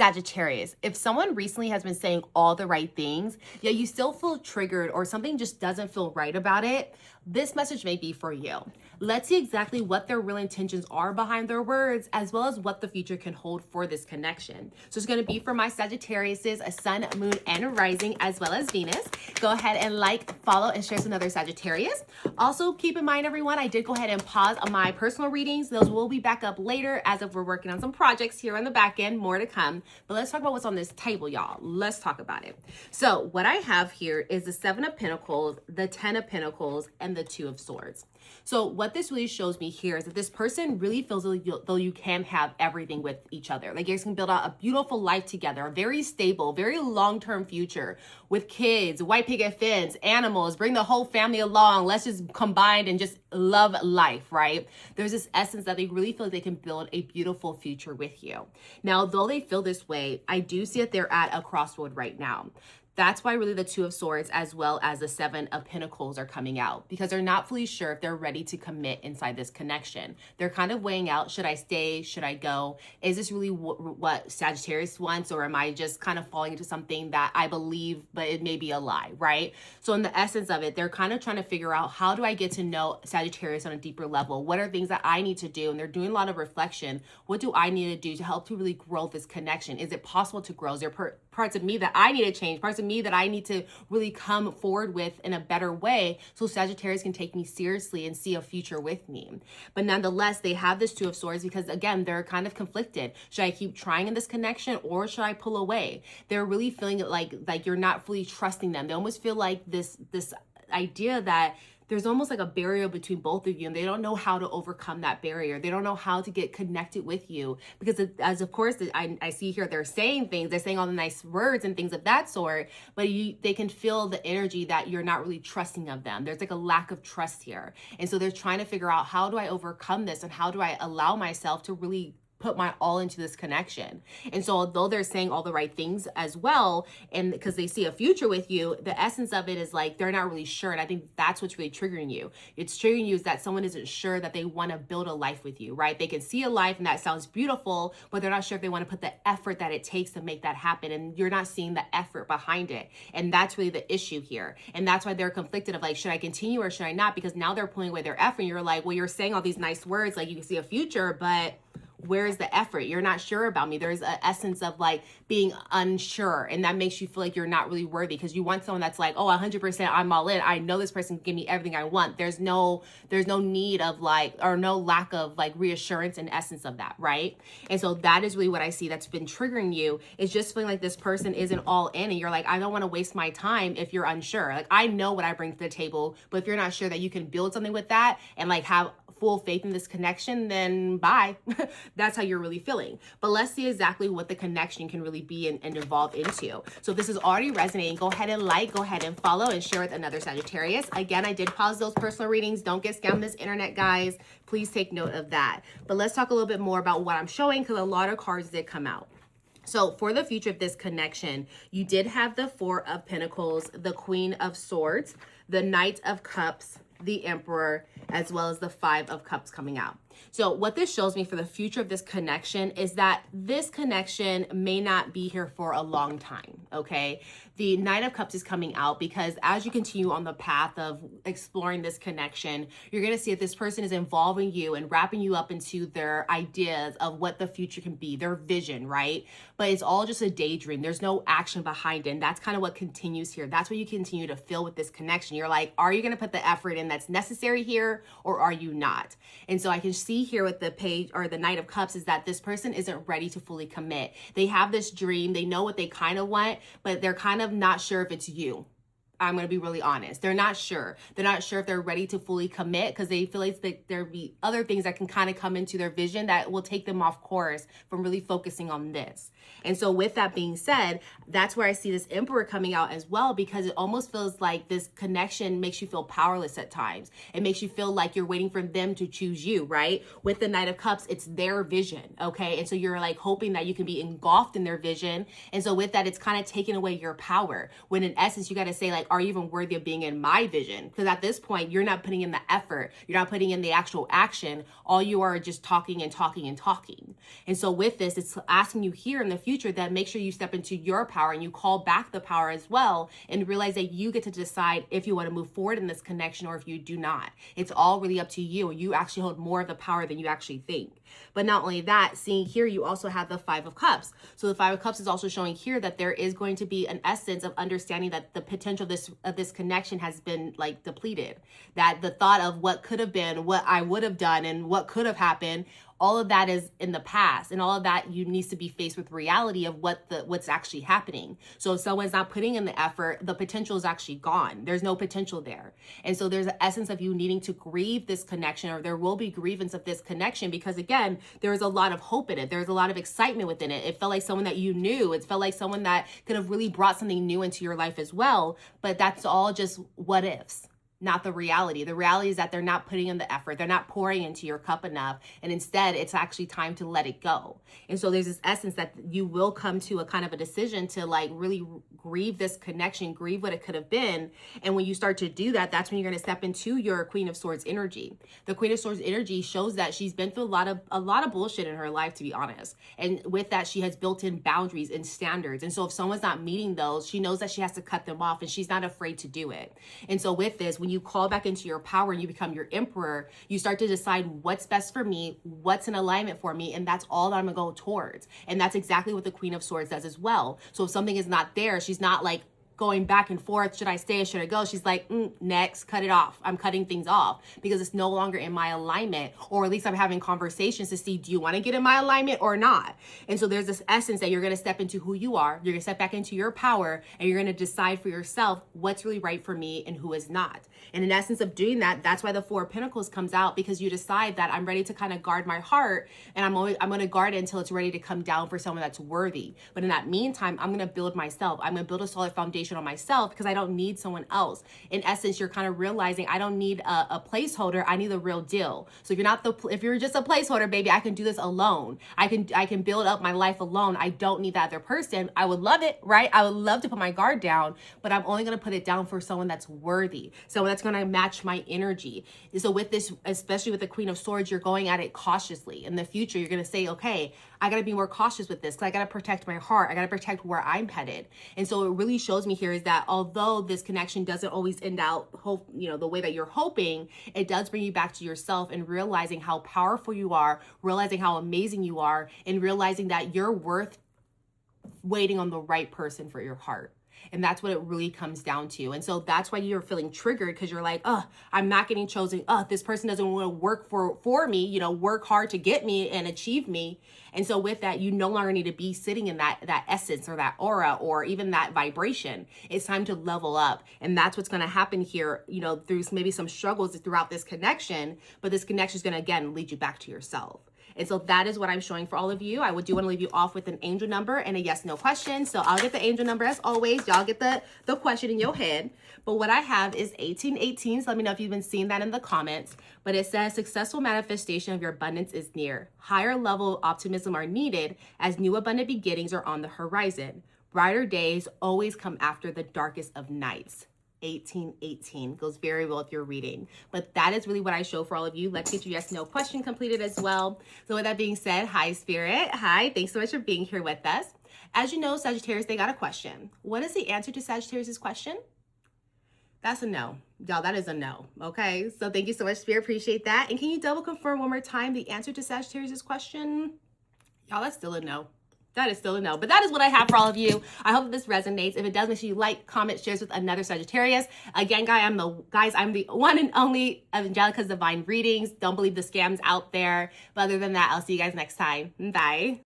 Sagittarius, if someone recently has been saying all the right things, yet you still feel triggered or something just doesn't feel right about it, this message may be for you. Let's see exactly what their real intentions are behind their words, as well as what the future can hold for this connection. So it's going to be for my Sagittariuses, a sun, moon, and rising, as well as Venus. Go ahead and like, follow, and share with another Sagittarius. Also, keep in mind, everyone, I did go ahead and pause on my personal readings. Those will be back up later as if we're working on some projects here on the back end, more to come. But let's talk about what's on this table, y'all. Let's talk about it. So what I have here is the 7 of Pentacles, the 10 of Pentacles, and the 2 of Swords. So what this really shows me here is that this person really feels though you can have everything with each other. Like you guys can build out a beautiful life together, a very stable, very long-term future with kids, white picket fence, animals, bring the whole family along. Let's just combine and just love life, right? There's this essence that they really feel like they can build a beautiful future with you. Now, though they feel this way, I do see that they're at a crossroad right now. That's why really the 2 of Swords as well as the 7 of Pentacles are coming out, because they're not fully sure if they're ready to commit inside this connection. They're kind of weighing out, should I stay? Should I go? Is this really what Sagittarius wants, or am I just kind of falling into something that I believe, but it may be a lie, right? So in the essence of it, they're kind of trying to figure out, how do I get to know Sagittarius on a deeper level? What are things that I need to do? And they're doing a lot of reflection. What do I need to do to help to really grow this connection? Is it possible to grow? Is there parts of me that I need to change? Parts of me that I need to really come forward with in a better way so Sagittarius can take me seriously and see a future with me. But nonetheless, they have this 2 of Swords because, again, they're kind of conflicted. Should I keep trying in this connection, or should I pull away? They're really feeling like you're not fully trusting them. They almost feel like this idea that there's almost like a barrier between both of you, and they don't know how to overcome that barrier. They don't know how to get connected with you, because as of course I see here, they're saying things, they're saying all the nice words and things of that sort, but they can feel the energy that you're not really trusting of them. There's like a lack of trust here. And so they're trying to figure out, how do I overcome this, and how do I allow myself to really put my all into this connection? And so although they're saying all the right things as well, and because they see a future with you, the essence of it is like they're not really sure. And I think that's what's really triggering you. It's triggering you is that someone isn't sure that they want to build a life with you, right? They can see a life and that sounds beautiful, but they're not sure if they want to put the effort that it takes to make that happen. And you're not seeing the effort behind it. And that's really the issue here. And that's why they're conflicted of like, should I continue or should I not? Because now they're pulling away their effort. And you're like, well, you're saying all these nice words, like you can see a future, but where's the effort? You're not sure about me. There's an essence of like being unsure, and that makes you feel like you're not really worthy, because you want someone that's like, oh, 100%, I'm all in. I know this person can give me everything I want. There's no need of like, or no lack of like reassurance and essence of that, right? And so that is really what I see that's been triggering you, is just feeling like this person isn't all in, and you're like, I don't want to waste my time if you're unsure. Like, I know what I bring to the table, but if you're not sure that you can build something with that and like have full faith in this connection, then bye. That's how you're really feeling. But let's see exactly what the connection can really be and evolve into. So if this is already resonating, go ahead and like, go ahead and follow, and share with another Sagittarius. Again, I did pause those personal readings. Don't get scammed this internet, guys. Please take note of that. But let's talk a little bit more about what I'm showing, because a lot of cards did come out. So for the future of this connection, you did have the 4 of Pentacles, the Queen of Swords, the Knight of Cups, the Emperor, as well as the 5 of Cups coming out. So what this shows me for the future of this connection is that this connection may not be here for a long time, okay? The Knight of Cups is coming out because as you continue on the path of exploring this connection, you're going to see that this person is involving you and wrapping you up into their ideas of what the future can be, their vision, right? But it's all just a daydream. There's no action behind it. And that's kind of what continues here. That's what you continue to feel with this connection. You're like, are you going to put the effort in that's necessary here, or are you not? And so I can see here with the page, or the Knight of Cups, is that this person isn't ready to fully commit. They have this dream. They know what they kind of want, but they're kind of not sure if it's you. I'm going to be really honest. They're not sure. They're not sure if they're ready to fully commit, because they feel like there'll be other things that can kind of come into their vision that will take them off course from really focusing on this. And so with that being said, that's where I see this Emperor coming out as well, because it almost feels like this connection makes you feel powerless at times. It makes you feel like you're waiting for them to choose you, right? With the Knight of Cups, it's their vision, okay? And so you're like hoping that you can be engulfed in their vision. And so with that, it's kind of taking away your power, when in essence, you got to say like, are you even worthy of being in my vision? Because at this point, you're not putting in the effort. You're not putting in the actual action. All you are just talking and talking and talking. And so with this, it's asking you here in the future that make sure you step into your power and you call back the power as well and realize that you get to decide if you want to move forward in this connection or if you do not. It's all really up to you. You actually hold more of the power than you actually think. But not only that, seeing here, you also have the Five of Cups. So the Five of Cups is also showing here that there is going to be an essence of understanding that the potential of this connection has been like depleted. That the thought of what could have been, what I would have done, and what could have happened, all of that is in the past, and all of that you needs to be faced with reality of what's actually happening. So if someone's not putting in the effort, the potential is actually gone. There's no potential there. And so there's an essence of you needing to grieve this connection, or there will be grievance of this connection, because again, there is a lot of hope in it. There's a lot of excitement within it. It felt like someone that you knew. It felt like someone that could have really brought something new into your life as well. But that's all just what ifs, not the reality. The reality is that they're not putting in the effort. They're not pouring into your cup enough. And instead, it's actually time to let it go. And so there's this essence that you will come to a kind of a decision to like really grieve this connection, grieve what it could have been. And when you start to do that, that's when you're going to step into your Queen of Swords energy. The Queen of Swords energy shows that she's been through a lot of bullshit in her life, to be honest. And with that, she has built in boundaries and standards. And so if someone's not meeting those, she knows that she has to cut them off, and she's not afraid to do it. And so with this, when you call back into your power and you become your emperor, you start to decide what's best for me, what's in alignment for me, and that's all that I'm gonna go towards. And that's exactly what the Queen of Swords does as well. So if something is not there, she's not like going back and forth, should I stay or should I go? She's like, next, cut it off. I'm cutting things off because it's no longer in my alignment, or at least I'm having conversations to see, do you want to get in my alignment or not? And so there's this essence that you're going to step into who you are. You're going to step back into your power, and you're going to decide for yourself what's really right for me and who is not. And in essence of doing that, that's why the Four of Pentacles comes out, because you decide that I'm ready to kind of guard my heart, and I'm going to guard it until it's ready to come down for someone that's worthy. But in that meantime, I'm going to build myself. I'm going to build a solid foundation on myself, because I don't need someone else. In essence, you're kind of realizing I don't need a placeholder. I need the real deal. So if you're just a placeholder, baby, I can do this alone. I can build up my life alone. I don't need that other person. I would love it, right? I would love to put my guard down, but I'm only going to put it down for someone that's worthy, someone that's going to match my energy. So with this, especially with the Queen of Swords, you're going at it cautiously. In the future, you're going to say, okay, I got to be more cautious with this, because I got to protect my heart. I got to protect where I'm headed. And so it really shows me here is that although this connection doesn't always end out the way that you're hoping, it does bring you back to yourself and realizing how powerful you are, realizing how amazing you are, and realizing that you're worth waiting on the right person for your heart. And that's what it really comes down to. And so that's why you're feeling triggered, because you're like, oh, I'm not getting chosen. Oh, this person doesn't want to work for me, work hard to get me and achieve me. And so with that, you no longer need to be sitting in that essence or that aura or even that vibration. It's time to level up. And that's what's going to happen here, through maybe some struggles throughout this connection, but this connection is going to, again, lead you back to yourself. And so that is what I'm showing for all of you. I do want to leave you off with an angel number and a yes, no question. So I'll get the angel number as always. Y'all get the question in your head. But what I have is 1818. So let me know if you've been seeing that in the comments. But it says successful manifestation of your abundance is near. Higher level of optimism are needed as new abundant beginnings are on the horizon. Brighter days always come after the darkest of nights. 1818 goes very well if you're reading, but that is really what I show for all of you. Let's get your yes no question completed as well. So with that being said, hi Spirit, hi, thanks so much for being here with us. As you know, Sagittarius, they got a question. What is the answer to Sagittarius's question? That's a no, y'all. That is a no. Okay, so thank you so much, Spirit, appreciate that. And can you double confirm one more time the answer to Sagittarius's question? Y'all, that's still a no. That is still a no, but that is what I have for all of you. I hope that this resonates. If it does, make sure you like, comment, shares with another Sagittarius. Again, I'm the one and only Angelica's Divine Readings. Don't believe the scams out there. But other than that, I'll see you guys next time. Bye.